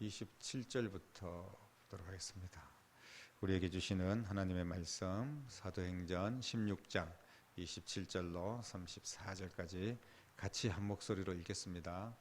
27절부터 보도록 하겠습니다. 우리에게 주시는 하나님의 말씀 사도행전 16장 27절로 34절까지 같이 한 목소리로 읽겠습니다.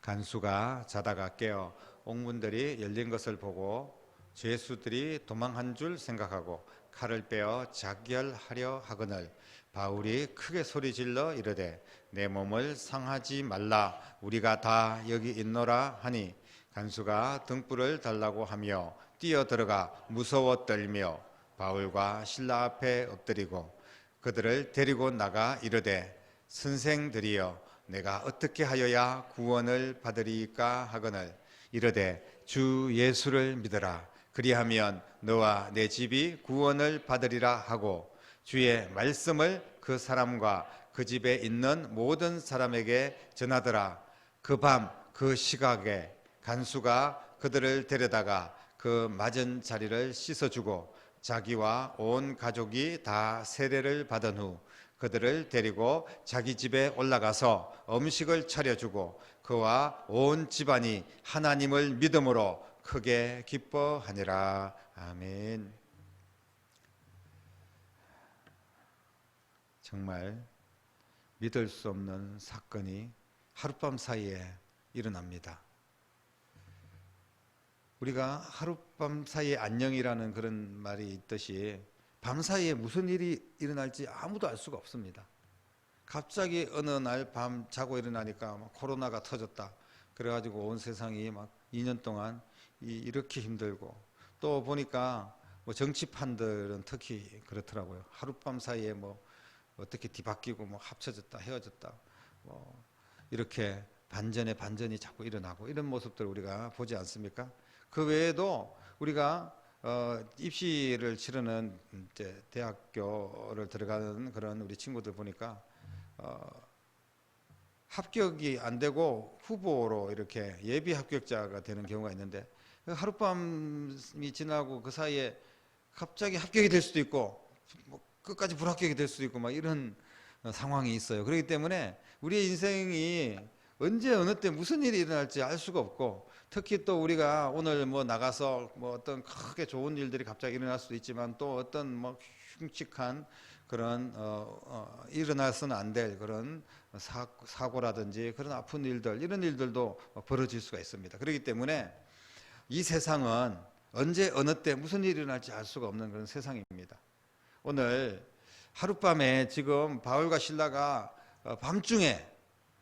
간수가 자다가 깨어 옥문들이 열린 것을 보고 죄수들이 도망한 줄 생각하고 칼을 빼어 작결하려 하거늘 바울이 크게 소리질러 이르되 내 몸을 상하지 말라 우리가 다 여기 있노라 하니 간수가 등불을 달라고 하며 뛰어들어가 무서워 떨며 바울과 신라 앞에 엎드리고 그들을 데리고 나가 이르되 선생들이여 내가 어떻게 하여야 구원을 받으리까 하거늘 이르되 주 예수를 믿으라 그리하면 너와 내 집이 구원을 받으리라 하고 주의 말씀을 그 사람과 그 집에 있는 모든 사람에게 전하더라. 그 밤 그 시각에 간수가 그들을 데려다가 그 맞은 자리를 씻어주고 자기와 온 가족이 다 세례를 받은 후 그들을 데리고 자기 집에 올라가서 음식을 차려주고 그와 온 집안이 하나님을 믿음으로 크게 기뻐하니라. 아멘. 정말 믿을 수 없는 사건이 하룻밤 사이에 일어납니다. 우리가 하룻밤 사이에 안녕이라는 그런 말이 있듯이 밤사이에 무슨 일이 일어날지 아무도 알 수가 없습니다. 갑자기 어느 날 밤 자고 일어나니까 막 코로나가 터졌다. 그래가지고 온 세상이 막 2년 동안 이렇게 힘들고 또 보니까 뭐 정치판들은 특히 그렇더라고요. 하룻밤 사이에 뭐 어떻게 뒤바뀌고 뭐 합쳐졌다 헤어졌다 뭐 이렇게 반전에 반전이 자꾸 일어나고 이런 모습들 우리가 보지 않습니까? 그 외에도 우리가 입시를 치르는 이제 대학교를 들어가는 그런 우리 친구들 보니까 합격이 안 되고 후보로 이렇게 예비 합격자가 되는 경우가 있는데 하룻밤이 지나고 그 사이에 갑자기 합격이 될 수도 있고 뭐 끝까지 불합격이 될 수도 있고 막 이런 상황이 있어요. 그렇기 때문에 우리의 인생이 언제 어느 때 무슨 일이 일어날지 알 수가 없고 특히 또 우리가 오늘 뭐 나가서 뭐 어떤 크게 좋은 일들이 갑자기 일어날 수도 있지만 또 어떤 뭐 흉측한 그런 일어나서는 안 될 그런 사고라든지 그런 아픈 일들 이런 일들도 벌어질 수가 있습니다. 그렇기 때문에 이 세상은 언제 어느 때 무슨 일이 일어날지 알 수가 없는 그런 세상입니다. 오늘 하룻밤에 지금 바울과 신라가 밤중에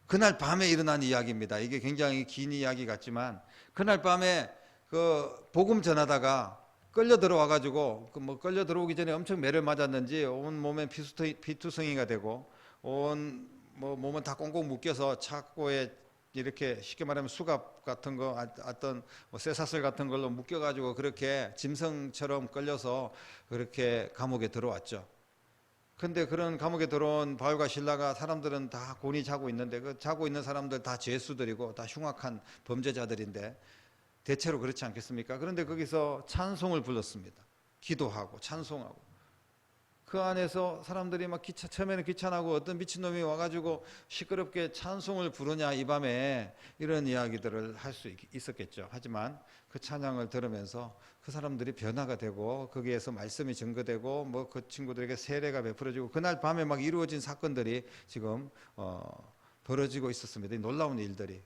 그날 밤에 일어난 이야기입니다. 이게 굉장히 긴 이야기 같지만 그날 밤에 그 복음 전하다가 끌려 들어와 가지고 뭐 끌려 들어오기 전에 엄청 매를 맞았는지 온 몸에 피투성이가 되고 온 뭐 몸은 다 꽁꽁 묶여서 착고에 이렇게 쉽게 말하면 수갑 같은 거 어떤 뭐 쇠사슬 같은 걸로 묶여 가지고 그렇게 짐승처럼 끌려서 그렇게 감옥에 들어왔죠. 근데 그런 감옥에 들어온 바울과 신라가 사람들은 다 곤히 자고 있는데 그 자고 있는 사람들 다 죄수들이고 다 흉악한 범죄자들인데 대체로 그렇지 않겠습니까? 그런데 거기서 찬송을 불렀습니다. 기도하고 찬송하고 그 안에서 사람들이 막 처음에는 귀찮아하고 어떤 미친놈이 와가지고 시끄럽게 찬송을 부르냐 이 밤에 이런 이야기들을 할 수 있었겠죠. 하지만 그 찬양을 들으면서 그 사람들이 변화가 되고 거기에서 말씀이 증거되고 뭐 그 친구들에게 세례가 베풀어지고 그날 밤에 막 이루어진 사건들이 지금 벌어지고 있었습니다. 이 놀라운 일들이.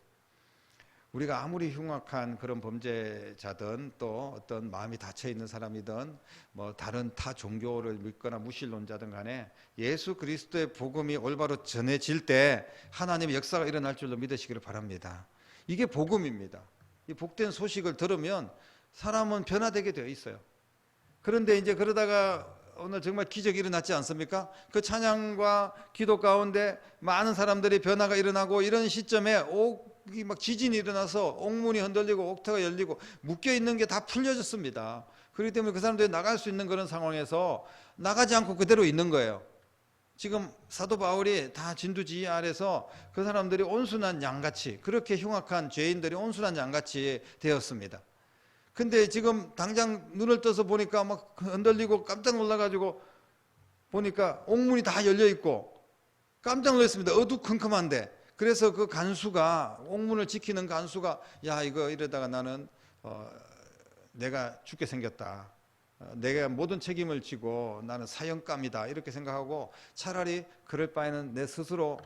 우리가 아무리 흉악한 그런 범죄자든 또 어떤 마음이 닫혀 있는 사람이든 뭐 다른 타 종교를 믿거나 무신론자든 간에 예수 그리스도의 복음이 올바로 전해질 때 하나님의 역사가 일어날 줄로 믿으시기를 바랍니다. 이게 복음입니다. 이 복된 소식을 들으면 사람은 변화되게 되어 있어요. 그런데 이제 그러다가 오늘 정말 기적이 일어났지 않습니까? 그 찬양과 기도 가운데 많은 사람들이 변화가 일어나고 이런 시점에 막 지진이 일어나서 옥문이 흔들리고 옥터가 열리고 묶여있는 게 다 풀려졌습니다. 그렇기 때문에 그 사람들이 나갈 수 있는 그런 상황에서 나가지 않고 그대로 있는 거예요. 지금 사도 바울이 다 진두지휘 아래서 그 사람들이 온순한 양같이 그렇게 흉악한 죄인들이 온순한 양같이 되었습니다. 근데 지금 당장 눈을 떠서 보니까 막 흔들리고 깜짝 놀라가지고 보니까 옥문이 다 열려있고 깜짝 놀랐습니다. 어두컴컴한데 그래서 그 간수가, 옥문을 지키는 간수가, 야, 이거 이러다가 나는 내가 죽게 생겼다, 내가 모든 책임을 지고 나는 사형감이다, 이렇게 생각하고 차라리 그럴 바에는 내 스스로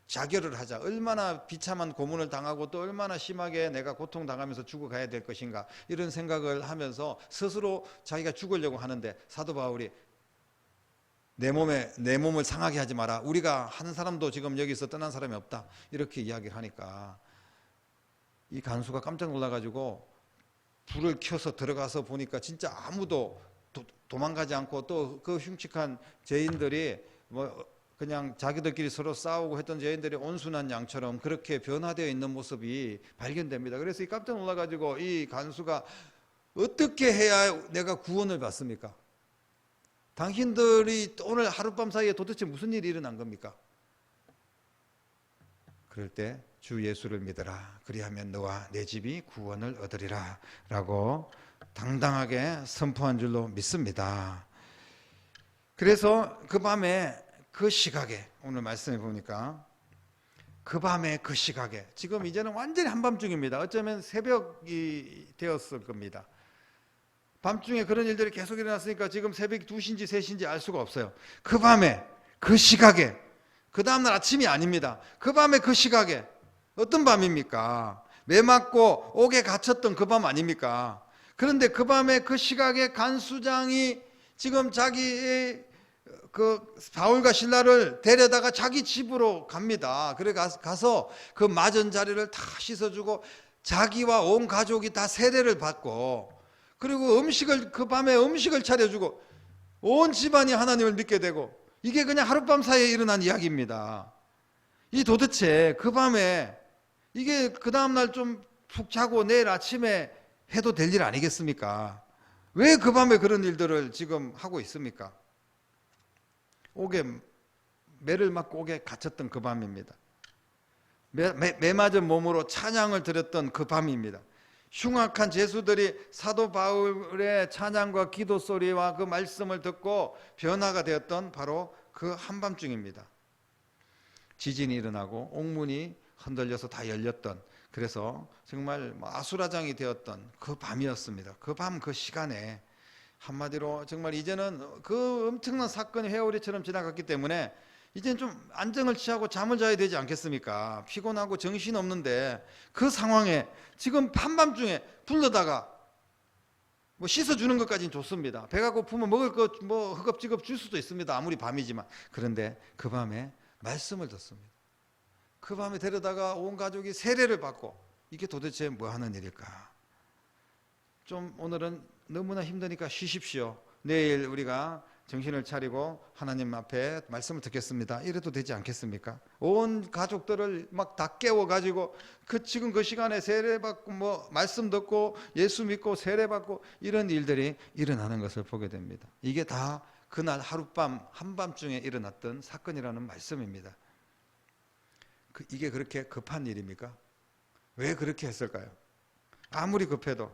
자결을 하자, 얼마나 비참한 고문을 당하고 또 얼마나 심하게 내가 고통당하면서 죽어가야 될 것인가, 이런 생각을 하면서 스스로 자기가 죽으려고 하는데, 사도 바울이 내 몸을 상하게 하지 마라, 우리가 한 사람도 지금 여기서 떠난 사람이 없다, 이렇게 이야기를 하니까 이 간수가 깜짝 놀라가지고 불을 켜서 들어가서 보니까 진짜 아무도 도망가지 않고, 또 그 흉측한 죄인들이 뭐 그냥 자기들끼리 서로 싸우고 했던 죄인들이 온순한 양처럼 그렇게 변화되어 있는 모습이 발견됩니다. 그래서 깜짝 놀라가지고 이 간수가 어떻게 해야 내가 구원을 받습니까? 당신들이 오늘 하룻밤 사이에 도대체 무슨 일이 일어난 겁니까? 그럴 때 주 예수를 믿어라, 그리하면 너와 내 집이 구원을 얻으리라 라고 당당하게 선포한 줄로 믿습니다. 그래서 그 밤에 그 시각에, 오늘 말씀해 보니까 그 밤에 그 시각에, 지금 이제는 완전히 한밤중입니다. 어쩌면 새벽이 되었을 겁니다. 밤중에 그런 일들이 계속 일어났으니까 지금 새벽 2시인지 3시인지 알 수가 없어요. 그 밤에 그 시각에, 그 다음날 아침이 아닙니다. 그 밤에 그 시각에, 어떤 밤입니까? 매 맞고 옥에 갇혔던 그 밤 아닙니까? 그런데 그 밤에 그 시각에 간수장이 지금 자기의 그 바울과 실라를 데려다가 자기 집으로 갑니다. 그래 가서 그 맞은 자리를 다 씻어주고 자기와 온 가족이 다 세례를 받고, 그리고 그 밤에 음식을 차려주고 온 집안이 하나님을 믿게 되고, 이게 그냥 하룻밤 사이에 일어난 이야기입니다. 이 도대체 그 밤에, 이게 그 다음날 좀 푹 자고 내일 아침에 해도 될 일 아니겠습니까? 왜 그 밤에 그런 일들을 지금 하고 있습니까? 옥에 매를 맞고 옥에 갇혔던 그 밤입니다. 매 맞은 몸으로 찬양을 드렸던 그 밤입니다. 흉악한 죄수들이 사도 바울의 찬양과 기도 소리와 그 말씀을 듣고 변화가 되었던 바로 그 한밤중입니다. 지진이 일어나고 옥문이 흔들려서 다 열렸던, 그래서 정말 아수라장이 되었던 그 밤이었습니다. 그 밤 그 시간에 한마디로 정말 이제는 그 엄청난 사건이 회오리처럼 지나갔기 때문에 이제는 좀 안정을 취하고 잠을 자야 되지 않겠습니까? 피곤하고 정신없는데 그 상황에 지금 한밤중에 불러다가 뭐 씻어주는 것까지는 좋습니다. 배가 고프면 먹을 것 뭐 허겁지겁 줄 수도 있습니다. 아무리 밤이지만. 그런데 그 밤에 말씀을 듣습니다. 그 밤에 데려다가 온 가족이 세례를 받고, 이게 도대체 뭐 하는 일일까? 좀 오늘은 너무나 힘드니까 쉬십시오, 내일 우리가 정신을 차리고 하나님 앞에 말씀을 듣겠습니다, 이래도 되지 않겠습니까? 온 가족들을 막 다 깨워가지고 지금 그 시간에 세례받고 뭐 말씀 듣고 예수 믿고 세례받고 이런 일들이 일어나는 것을 보게 됩니다. 이게 다 그날 하룻밤 한밤중에 일어났던 사건이라는 말씀입니다. 이게 그렇게 급한 일입니까? 왜 그렇게 했을까요? 아무리 급해도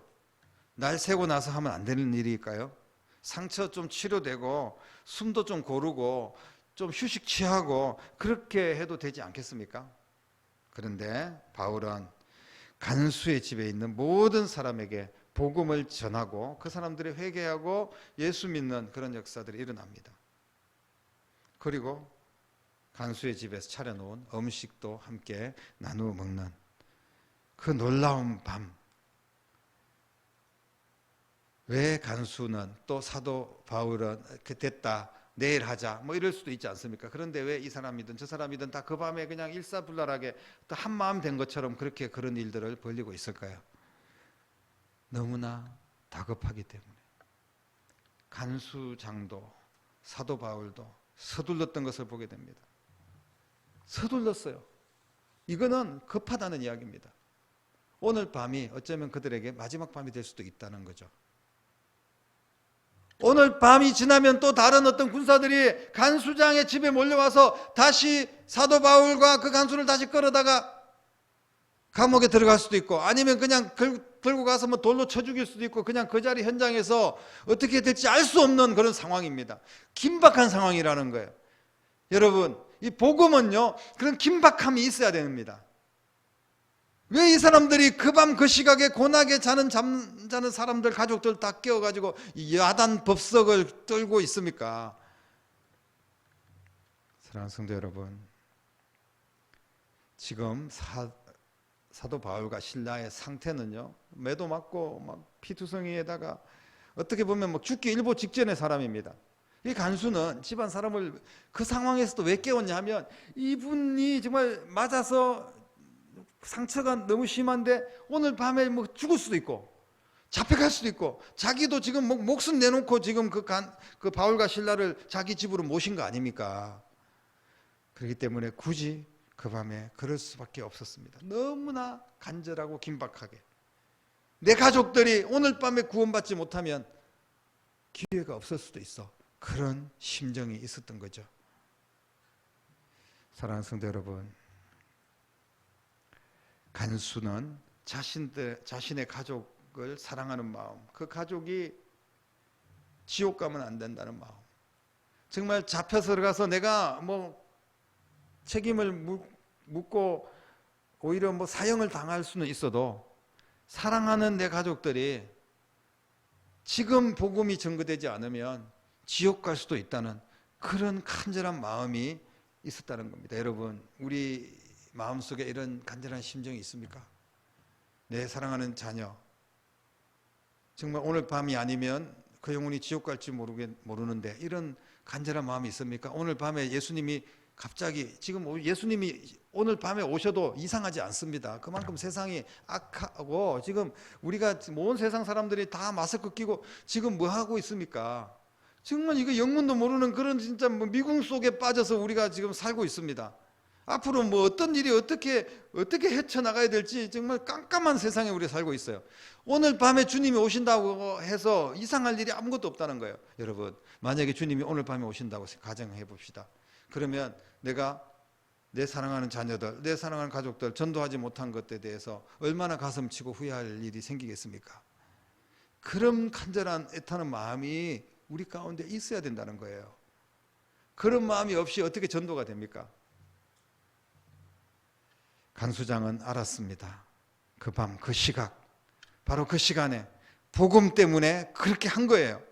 날 새고 나서 하면 안 되는 일일까요? 상처 좀 치료되고 숨도 좀 고르고 좀 휴식 취하고 그렇게 해도 되지 않겠습니까? 그런데 바울은 간수의 집에 있는 모든 사람에게 복음을 전하고 그 사람들이 회개하고 예수 믿는 그런 역사들이 일어납니다. 그리고 간수의 집에서 차려놓은 음식도 함께 나누어 먹는 그 놀라운 밤. 왜 간수는 또 사도 바울은 됐다, 내일 하자 뭐 이럴 수도 있지 않습니까? 그런데 왜 이 사람이든 저 사람이든 다 그 밤에 그냥 일사불란하게 또 한마음 된 것처럼 그렇게 그런 일들을 벌이고 있을까요? 너무나 다급하기 때문에. 간수장도 사도 바울도 서둘렀던 것을 보게 됩니다. 서둘렀어요. 이거는 급하다는 이야기입니다. 오늘 밤이 어쩌면 그들에게 마지막 밤이 될 수도 있다는 거죠. 오늘 밤이 지나면 또 다른 어떤 군사들이 간수장의 집에 몰려와서 다시 사도 바울과 그 간수를 다시 끌어다가 감옥에 들어갈 수도 있고, 아니면 그냥 들고 가서 뭐 돌로 쳐 죽일 수도 있고, 그냥 그 자리 현장에서 어떻게 될지 알 수 없는 그런 상황입니다. 긴박한 상황이라는 거예요. 여러분, 이 복음은요, 그런 긴박함이 있어야 됩니다. 왜 이 사람들이 그 밤 그 시각에 고나게 잠자는 사람들, 가족들 다 깨워가지고 야단 법석을 떨고 있습니까? 사랑하는 성도 여러분, 지금 사도 바울과 실라의 상태는요, 매도 맞고 막 피투성이에다가 어떻게 보면 막 죽기 일보 직전의 사람입니다. 이 간수는 집안 사람을 그 상황에서도 왜 깨웠냐 하면, 이분이 정말 맞아서 상처가 너무 심한데 오늘 밤에 뭐 죽을 수도 있고 잡혀갈 수도 있고, 자기도 지금 목숨 내놓고 지금 그 바울과 실라를 자기 집으로 모신 거 아닙니까? 그렇기 때문에 굳이 그 밤에 그럴 수밖에 없었습니다. 너무나 간절하고 긴박하게, 내 가족들이 오늘 밤에 구원받지 못하면 기회가 없을 수도 있어, 그런 심정이 있었던 거죠. 사랑하는 성도 여러분, 간수는 자신의 가족을 사랑하는 마음, 그 가족이 지옥 가면 안 된다는 마음, 정말 잡혀서 들어가서 내가 뭐 책임을 묻고 오히려 뭐 사형을 당할 수는 있어도 사랑하는 내 가족들이 지금 복음이 전거되지 않으면 지옥 갈 수도 있다는 그런 간절한 마음이 있었다는 겁니다. 여러분, 우리 마음속에 이런 간절한 심정이 있습니까? 내 사랑하는 자녀, 정말 오늘 밤이 아니면 그 영혼이 지옥 갈지 모르는데 이런 간절한 마음이 있습니까? 오늘 밤에 예수님이 갑자기, 지금 예수님이 오늘 밤에 오셔도 이상하지 않습니다. 그만큼 세상이 악하고 지금 우리가 온 세상 사람들이 다 마스크 끼고 지금 뭐 하고 있습니까? 정말 이거 영문도 모르는 그런 진짜 뭐 미궁 속에 빠져서 우리가 지금 살고 있습니다. 앞으로 뭐 어떤 일이 어떻게 헤쳐나가야 될지 정말 깜깜한 세상에 우리가 살고 있어요. 오늘 밤에 주님이 오신다고 해서 이상할 일이 아무것도 없다는 거예요. 여러분, 만약에 주님이 오늘 밤에 오신다고 가정해 봅시다. 그러면 내가 내 사랑하는 자녀들, 내 사랑하는 가족들 전도하지 못한 것에 대해서 얼마나 가슴치고 후회할 일이 생기겠습니까? 그런 간절한 애타는 마음이 우리 가운데 있어야 된다는 거예요. 그런 마음이 없이 어떻게 전도가 됩니까? 간수장은 알았습니다. 그 밤, 그 시각, 바로 그 시간에 복음 때문에 그렇게 한 거예요.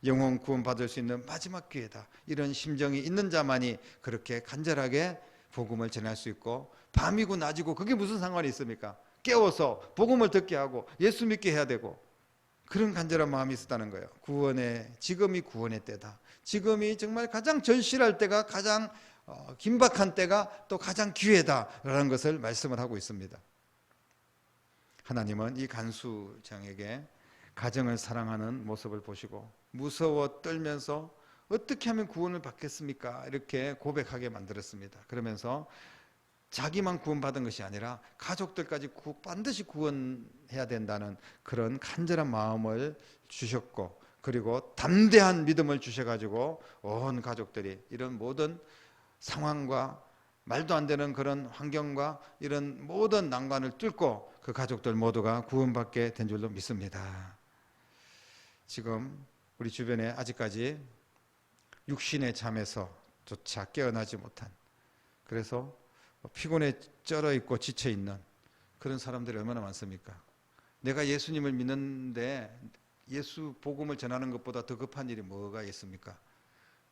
영혼 구원받을 수 있는 마지막 기회다, 이런 심정이 있는 자만이 그렇게 간절하게 복음을 전할 수 있고, 밤이고 낮이고 그게 무슨 상관이 있습니까? 깨워서 복음을 듣게 하고 예수 믿게 해야 되고, 그런 간절한 마음이 있었다는 거예요. 지금이 구원의 때다, 지금이 정말 가장 절실할 때가, 가장 긴박한 때가 또 가장 기회다라는 것을 말씀을 하고 있습니다. 하나님은 이 간수장에게 가정을 사랑하는 모습을 보시고 무서워 떨면서 어떻게 하면 구원을 받겠습니까? 이렇게 고백하게 만들었습니다. 그러면서 자기만 구원받은 것이 아니라 가족들까지 반드시 구원해야 된다는 그런 간절한 마음을 주셨고, 그리고 담대한 믿음을 주셔가지고 온 가족들이 이런 모든 상황과 말도 안 되는 그런 환경과 이런 모든 난관을 뚫고 그 가족들 모두가 구원받게 된 줄로 믿습니다. 지금 우리 주변에 아직까지 육신의 잠에서조차 깨어나지 못한, 그래서 피곤에 쩔어 있고 지쳐 있는 그런 사람들이 얼마나 많습니까? 내가 예수님을 믿는데 예수 복음을 전하는 것보다 더 급한 일이 뭐가 있습니까?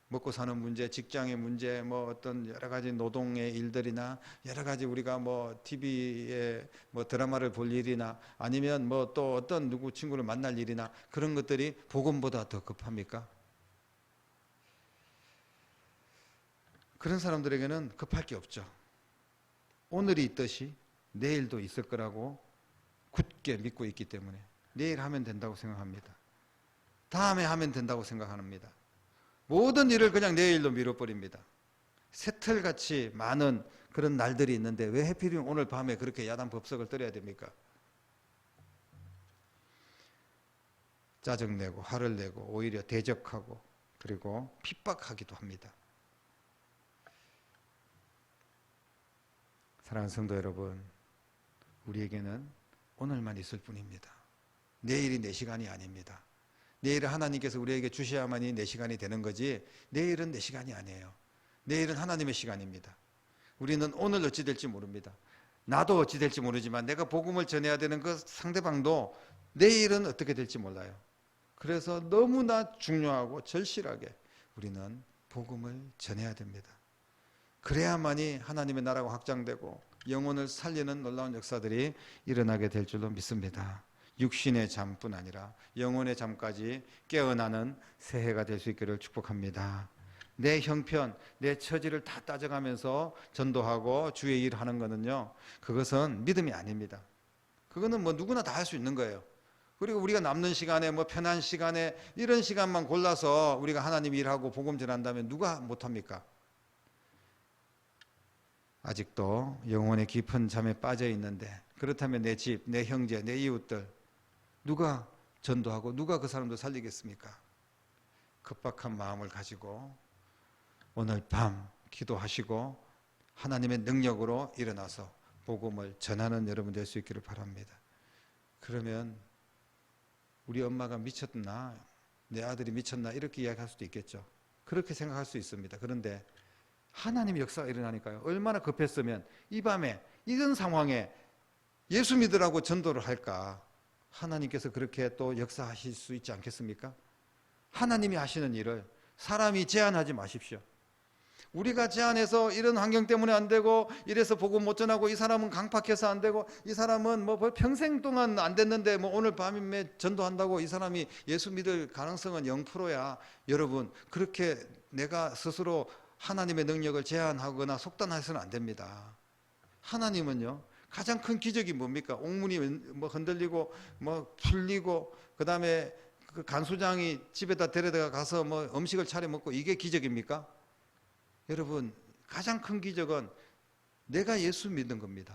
먹고 사는 문제, 직장의 문제, 뭐 어떤 여러 가지 노동의 일들이나 여러 가지 우리가 뭐 TV에 뭐 드라마를 볼 일이나 아니면 뭐 또 어떤 누구 친구를 만날 일이나 그런 것들이 복음보다 더 급합니까? 그런 사람들에게는 급할 게 없죠. 오늘이 있듯이 내일도 있을 거라고 굳게 믿고 있기 때문에 내일 하면 된다고 생각합니다. 다음에 하면 된다고 생각합니다. 모든 일을 그냥 내일로 미뤄버립니다. 새틀같이 많은 그런 날들이 있는데 왜 하필이면 오늘 밤에 그렇게 야단 법석을 떨어야 됩니까? 짜증내고 화를 내고 오히려 대적하고 그리고 핍박하기도 합니다. 사랑하는 성도 여러분, 우리에게는 오늘만 있을 뿐입니다. 내일이 내 시간이 아닙니다. 내일은 하나님께서 우리에게 주셔야만이 내 시간이 되는 거지 내일은 내 시간이 아니에요. 내일은 하나님의 시간입니다. 우리는 오늘 어찌 될지 모릅니다. 나도 어찌 될지 모르지만 내가 복음을 전해야 되는 그 상대방도 내일은 어떻게 될지 몰라요. 그래서 너무나 중요하고 절실하게 우리는 복음을 전해야 됩니다. 그래야만이 하나님의 나라가 확장되고 영혼을 살리는 놀라운 역사들이 일어나게 될 줄로 믿습니다. 육신의 잠뿐 아니라 영혼의 잠까지 깨어나는 새해가 될 수 있기를 축복합니다. 내 형편, 내 처지를 다 따져가면서 전도하고 주의 일을 하는 거는요, 그것은 믿음이 아닙니다. 그거는 뭐 누구나 다 할 수 있는 거예요. 그리고 우리가 남는 시간에 뭐 편한 시간에 이런 시간만 골라서 우리가 하나님 일하고 복음 전한다면 누가 못합니까? 아직도 영혼의 깊은 잠에 빠져 있는데, 그렇다면 내 집, 내 형제, 내 이웃들 누가 전도하고 누가 그 사람도 살리겠습니까? 급박한 마음을 가지고 오늘 밤 기도하시고 하나님의 능력으로 일어나서 복음을 전하는 여러분 될 수 있기를 바랍니다. 그러면 우리 엄마가 미쳤나, 내 아들이 미쳤나 이렇게 이야기할 수도 있겠죠. 그렇게 생각할 수 있습니다. 그런데 하나님의 역사가 일어나니까요, 얼마나 급했으면 이 밤에 이런 상황에 예수 믿으라고 전도를 할까. 하나님께서 그렇게 또 역사하실 수 있지 않겠습니까? 하나님이 하시는 일을 사람이 제한하지 마십시오. 우리가 제한해서 이런 환경 때문에 안 되고 이래서 복음 못 전하고 이 사람은 강팍해서 안 되고 이 사람은 뭐 평생 동안 안 됐는데 뭐 오늘 밤에 전도한다고 이 사람이 예수 믿을 가능성은 0%야. 여러분, 그렇게 내가 스스로 하나님의 능력을 제한하거나 속단해서는 안 됩니다. 하나님은요, 가장 큰 기적이 뭡니까? 옥문이 뭐 흔들리고 뭐 풀리고 그다음에 그 간수장이 집에다 데려다 가서 뭐 음식을 차려 먹고 이게 기적입니까? 여러분, 가장 큰 기적은 내가 예수 믿는 겁니다.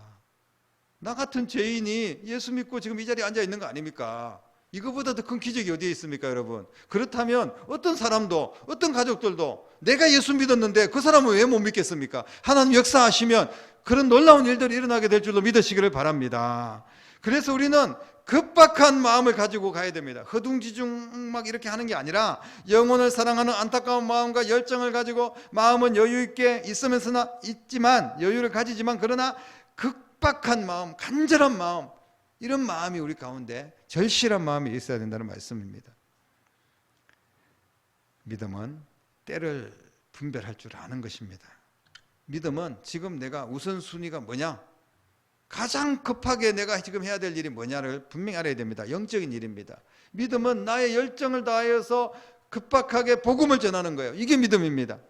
나 같은 죄인이 예수 믿고 지금 이 자리에 앉아 있는 거 아닙니까? 이거보다 더 큰 기적이 어디에 있습니까, 여러분? 그렇다면 어떤 사람도, 어떤 가족들도 내가 예수 믿었는데 그 사람은 왜 못 믿겠습니까? 하나님 역사하시면 그런 놀라운 일들이 일어나게 될 줄로 믿으시기를 바랍니다. 그래서 우리는 급박한 마음을 가지고 가야 됩니다. 허둥지중 막 이렇게 하는 게 아니라 영혼을 사랑하는 안타까운 마음과 열정을 가지고 마음은 여유 있게 있지만 여유를 가지지만 그러나 급박한 마음, 간절한 마음, 이런 마음이 우리 가운데 절실한 마음이 있어야 된다는 말씀입니다. 믿음은 때를 분별할 줄 아는 것입니다. 믿음은 지금 내가 우선순위가 뭐냐, 가장 급하게 내가 지금 해야 될 일이 뭐냐를 분명히 알아야 됩니다. 영적인 일입니다. 믿음은 나의 열정을 다하여서 급박하게 복음을 전하는 거예요. 이게 믿음입니다.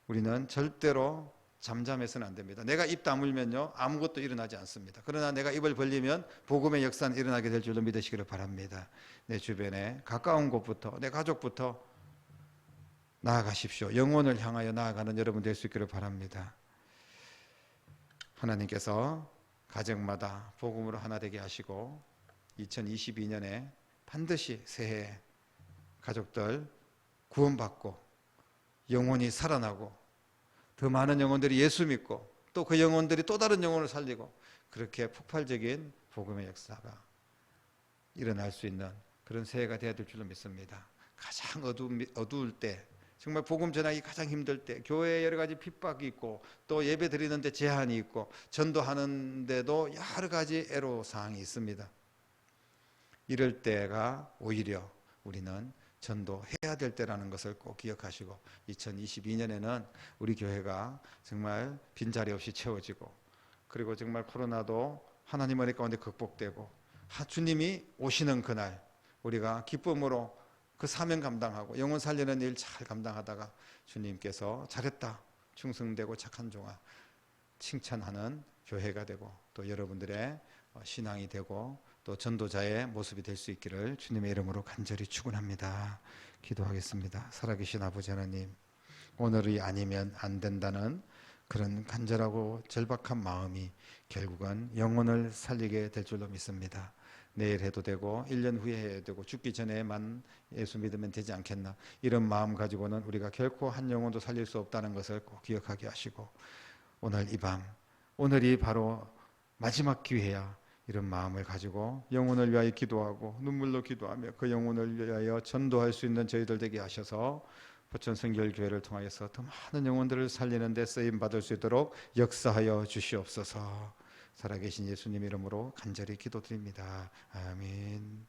우리는 절대로 잠잠해서는 안 됩니다. 내가 입 다물면요, 아무것도 일어나지 않습니다. 그러나 내가 입을 벌리면 복음의 역사는 일어나게 될 줄로 믿으시기를 바랍니다. 내 주변에 가까운 곳부터, 내 가족부터 나아가십시오. 영혼을 향하여 나아가는 여러분 될 수 있기를 바랍니다. 하나님께서 가정마다 복음으로 하나 되게 하시고 2022년에 반드시 새해 가족들 구원받고 영혼이 살아나고 더 많은 영혼들이 예수 믿고 또 그 영혼들이 또 다른 영혼을 살리고 그렇게 폭발적인 복음의 역사가 일어날 수 있는 그런 새해가 되어야 될 줄로 믿습니다. 가장 어두울 때, 정말 복음 전하기 가장 힘들 때, 교회에 여러 가지 핍박이 있고 또 예배 드리는데 제한이 있고 전도하는데도 여러 가지 애로사항이 있습니다. 이럴 때가 오히려 우리는 전도해야 될 때라는 것을 꼭 기억하시고 2022년에는 우리 교회가 정말 빈자리 없이 채워지고 그리고 정말 코로나도 하나님 은혜 가운데 극복되고 주님이 오시는 그날 우리가 기쁨으로 그 사명 감당하고 영혼 살리는 일 잘 감당하다가 주님께서 잘했다, 충성되고 착한 종아 칭찬하는 교회가 되고 또 여러분들의 신앙이 되고 또 전도자의 모습이 될 수 있기를 주님의 이름으로 간절히 축원합니다. 기도하겠습니다. 살아계신 아버지 하나님, 오늘이 아니면 안 된다는 그런 간절하고 절박한 마음이 결국은 영혼을 살리게 될 줄로 믿습니다. 내일 해도 되고 1년 후에 해야 되고 죽기 전에만 예수 믿으면 되지 않겠나, 이런 마음 가지고는 우리가 결코 한 영혼도 살릴 수 없다는 것을 꼭 기억하게 하시고 오늘 이 밤, 오늘이 바로 마지막 기회야, 이런 마음을 가지고 영혼을 위하여 기도하고 눈물로 기도하며 그 영혼을 위하여 전도할 수 있는 저희들 되게 하셔서 포천 성결교회를 통하여서 더 많은 영혼들을 살리는 데 쓰임 받을 수 있도록 역사하여 주시옵소서. 살아계신 예수님 이름으로 간절히 기도드립니다. 아멘.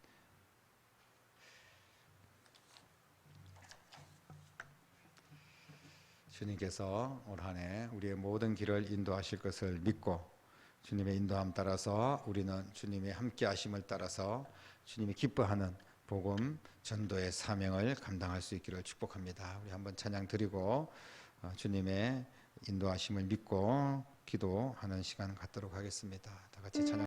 주님께서 올 한 해 우리의 모든 길을 인도하실 것을 믿고 주님의 인도함 따라서 우리는 주님의 함께 하심을 따라서 주님이 기뻐하는 복음 전도의 사명을 감당할 수 있기를 축복합니다. 우리 한번 찬양 드리고 주님의 인도하심을 믿고 기도하는 시간 갖도록 하겠습니다. 다 같이 찬양